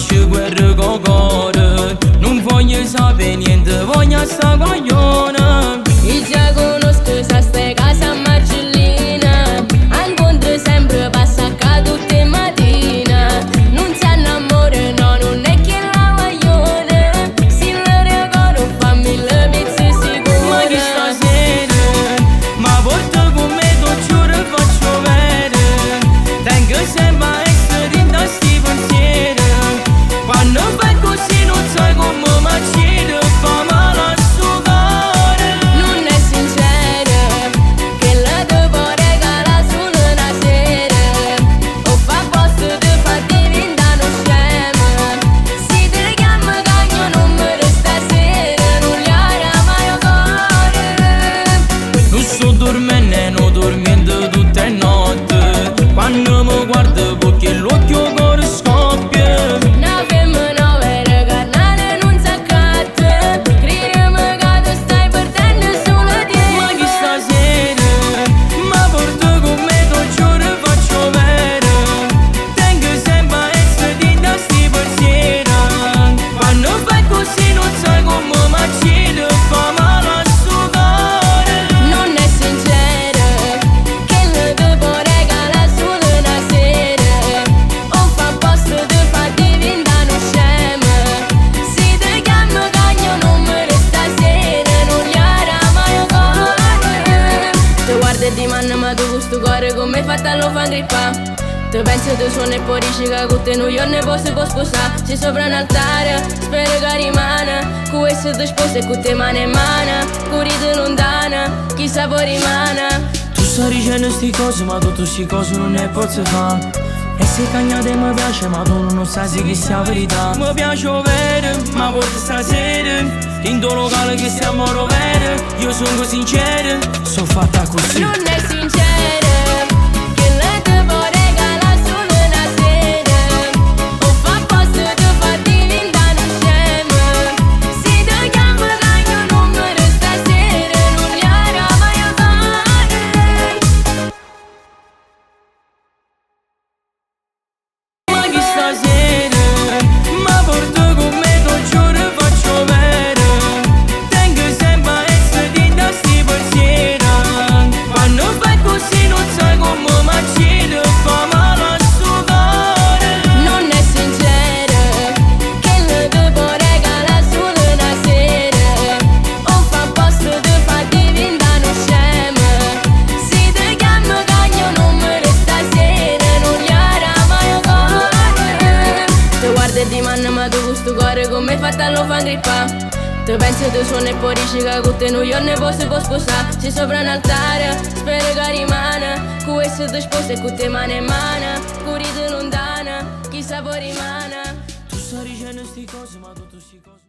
nasce guerra con cuore. Non voglio sapere niente, voglio sta coglione. Io già conosco sa ste casa a Marcellina, incontro sempre passa a tutte mattine. Non si innamora, no, non è che la voglione. Se la regalo fammi le pizze sicure. Ma che stasera, ma porta con me, ti giuro faccio vedere. Tengo sempre a essere in sti pensieri. Quando fai così non sai come macina, fa male a sto cuore. Non è sincera, che la devo regalare solo una sera. O fa posto di far diventare uno scemo. Se ti chiamo cagno non mi resta sera, non gli harà mai un cuore. Non sto dormendo, non dormendo tutte le notte. Quando mi guardo perché l'occhio cuore scoppia. Una femmina vera carnale non si accatta. Credimi che tu stai perdendo solo te. Ma che stasera, ma porta con me, ti giuro faccio vedere. Tengo sempre a essere in sti pensieri. Quando fai così non sai come macina, fa male a sto cuore. Non è sincera, che le devo regalare solo una sera. O fa posto di far diventare uno scemo. Se ti chiamo cagno non mi resta sera, non gli harà mai un cuore. Ti guardo e ti manno ma tu questo cuore come fatta lo fa grippa. Ti pensi tu suoni e poi dici che con te non io ne posso sposare. Sei sopra un altare, spero che rimane. Con questo ti sposi e con te mano in mano. Corrite lontana, chissà poi rimane. Tu stai dicendo sti cose, ma tutte sti cose non ne posso fare. E se cagnate mi piace, ma tu non sai se che sia verità. Mi piace vero, ma porta stasera in tuo locale che stiamo a rovere. Io sono sincero, sono fatta così. Non è sincera, che le devo regalare solo una sera. O fa posto di far diventare uno scemo. Se ti chiamo cagno non mi resta sera, non gli harà mai un cuore. Ma che stasera, ma porta con me, ti giuro faccio vedere. Tengo sempre a essere in sti pensieri. Quando fai così non sai come macina, fa male a sto cuore. Non è sincera, che le devo regalare solo una sera. O fa posto di far diventare uno scemo. Se ti chiamo cagno non mi resta sera, non gli harà mai un cuore. Ti guardo e ti manno ma tu questo cuore come fatta lo fa grippa. Ti pensi tu suoni e poi dici che con te non io ne posso sposare. Sei sopra un altare, spero che rimane. Con questo ti sposi e con te mano in mano. Corrite lontana, chissà poi rimane. Tu stai dicendo sti cose, ma tutte sti cose